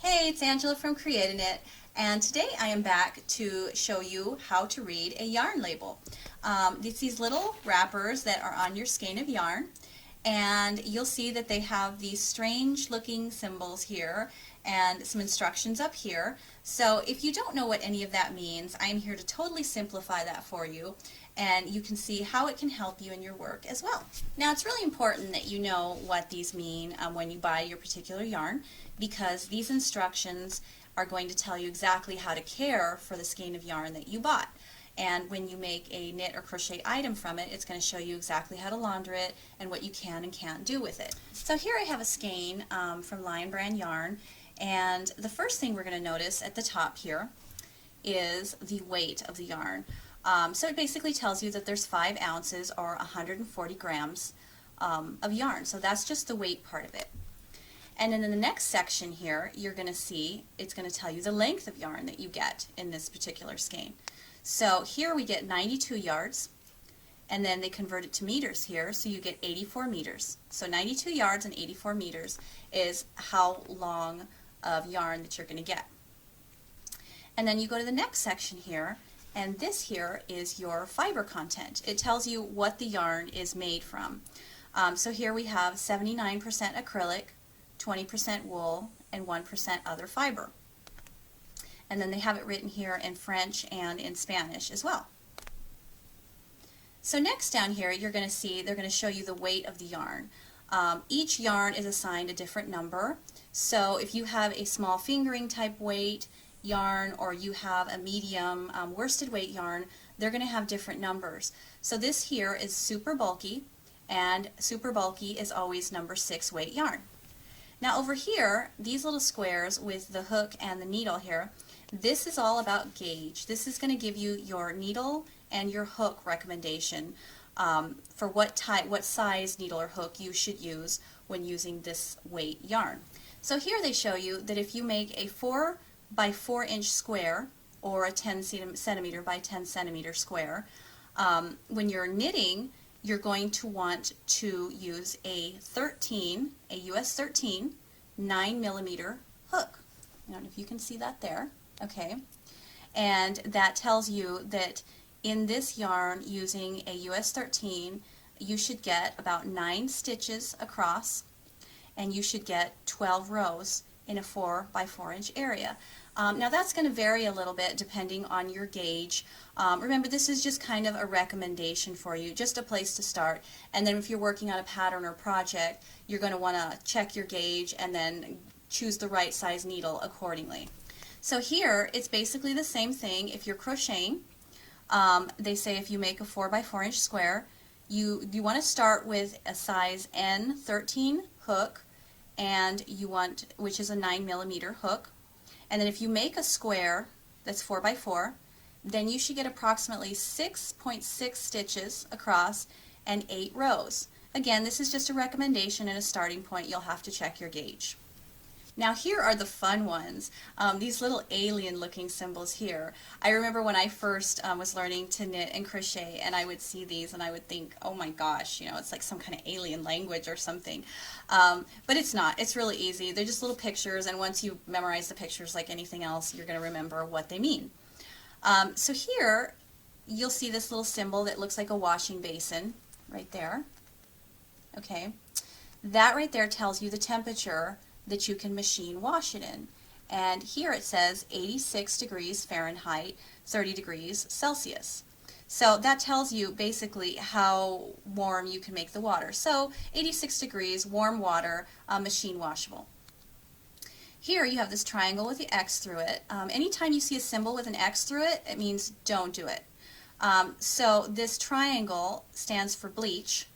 Hey, it's Angela from CreatiKnit, and today I am back to show you how to read a yarn label. It's these little wrappers that are on your skein of yarn, and you'll see that they have these strange looking symbols here and some instructions up here. So if you don't know what any of that means, I'm here to totally simplify that for you, and you can see how it can help you in your work as well. Now, it's really important that you know what these mean when you buy your particular yarn, because these instructions are going to tell you exactly how to care for the skein of yarn that you bought. And when you make a knit or crochet item from it, it's going to show you exactly how to launder it and what you can and can't do with it. So here I have a skein from Lion Brand Yarn, and the first thing we're going to notice at the top here is the weight of the yarn. So it basically tells you that there's 5 ounces or 140 grams of yarn. So that's just the weight part of it. And then in the next section here, you're going to see it's going to tell you the length of yarn that you get in this particular skein. So here we get 92 yards, and then they convert it to meters here, so you get 84 meters. So 92 yards and 84 meters is how long of yarn that you're going to get. And then you go to the next section here, and this here is your fiber content. It tells you what the yarn is made from. So here we have 79% acrylic, 20% wool, and 1% other fiber. And then they have it written here in French and in Spanish as well. So next down here, you're going to see they're going to show you the weight of the yarn. Each yarn is assigned a different number. So if you have a small fingering type weight yarn, or you have a medium worsted weight yarn, they're going to have different numbers. So this here is super bulky, and super bulky is always number 6 weight yarn. Now over here, these little squares with the hook and the needle here, this is all about gauge. This is going to give you your needle and your hook recommendation for what size needle or hook you should use when using this weight yarn. So here they show you that if you make a 4 by 4 inch square, or a 10 centimeter by 10 centimeter square, when you're knitting, you're going to want to use a US 13 9mm hook. I don't know if you can see that there. Okay, and that tells you that in this yarn, using a US 13, you should get about 9 stitches across, and you should get 12 rows in a 4 by 4 inch area. Now that's going to vary a little bit depending on your gauge. Remember, this is just kind of a recommendation for you, just a place to start. And then if you're working on a pattern or project, you're going to want to check your gauge and then choose the right size needle accordingly. So here, it's basically the same thing if you're crocheting. They say if you make a 4 by 4 inch square, you want to start with a size N13 hook, and which is a 9mm hook. And then if you make a square that's 4 by 4, then you should get approximately 6.6 stitches across and 8 rows. Again, this is just a recommendation and a starting point. You'll have to check your gauge. Now here are the fun ones, these little alien looking symbols here. I remember when I first was learning to knit and crochet, and I would see these and I would think, oh my gosh, you know, it's like some kind of alien language or something. But it's not. It's really easy. They're just little pictures, and once you memorize the pictures like anything else, you're going to remember what they mean. So here you'll see this little symbol that looks like a washing basin right there. Okay, that right there tells you the temperature that you can machine wash it in. And here it says 86 degrees Fahrenheit, 30 degrees Celsius. So that tells you basically how warm you can make the water. So 86 degrees, warm water, machine washable. Here you have this triangle with the X through it. Anytime you see a symbol with an X through it, it means don't do it. So this triangle stands for bleach,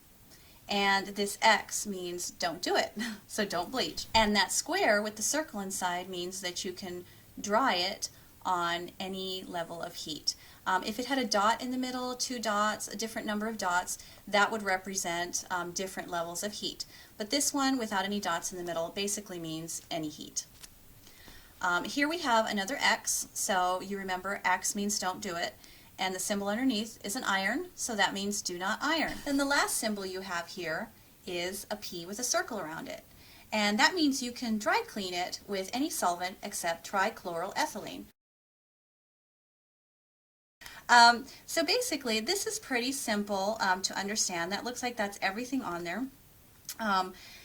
and this X means don't do it, so don't bleach. And that square with the circle inside means that you can dry it on any level of heat. If it had a dot in the middle, 2 dots, a different number of dots, that would represent different levels of heat. But this one, without any dots in the middle, basically means any heat. Here we have another X, so you remember X means don't do it. And the symbol underneath is an iron, so that means do not iron. Then the last symbol you have here is a P with a circle around it. and that means you can dry clean it with any solvent except trichloroethylene. So basically, this is pretty simple to understand. That looks like that's everything on there.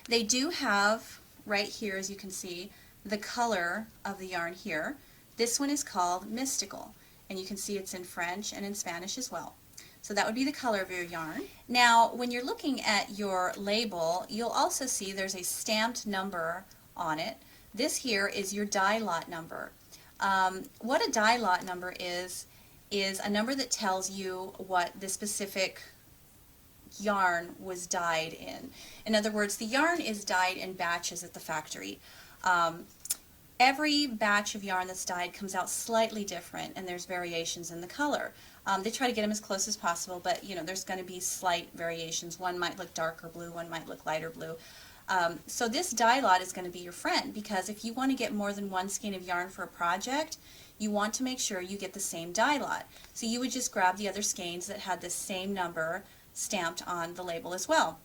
They do have, right here as you can see, the color of the yarn here. This one is called Mystical, and you can see it's in French and in Spanish as well. So that would be the color of your yarn. Now, when you're looking at your label, you'll also see there's a stamped number on it. This here is your dye lot number. What a dye lot number is a number that tells you what the specific yarn was dyed in. In other words, the yarn is dyed in batches at the factory. Every batch of yarn that's dyed comes out slightly different, and there's variations in the color. They try to get them as close as possible, but you know, there's going to be slight variations. One might look darker blue, one might look lighter blue. So this dye lot is going to be your friend, because if you want to get more than one skein of yarn for a project, you want to make sure you get the same dye lot. So you would just grab the other skeins that had the same number stamped on the label as well.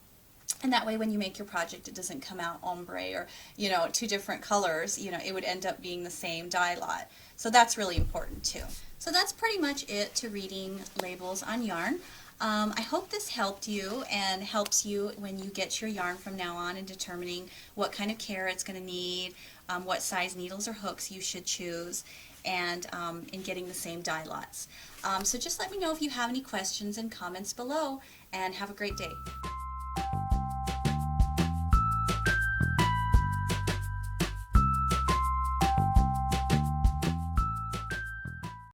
And that way when you make your project, it doesn't come out ombre or, you know, two different colors. You know, it would end up being the same dye lot. So that's really important too. So that's pretty much it to reading labels on yarn. I hope this helped you and helps you when you get your yarn from now on in determining what kind of care it's going to need, what size needles or hooks you should choose, and in getting the same dye lots. So just let me know if you have any questions and comments below, and have a great day.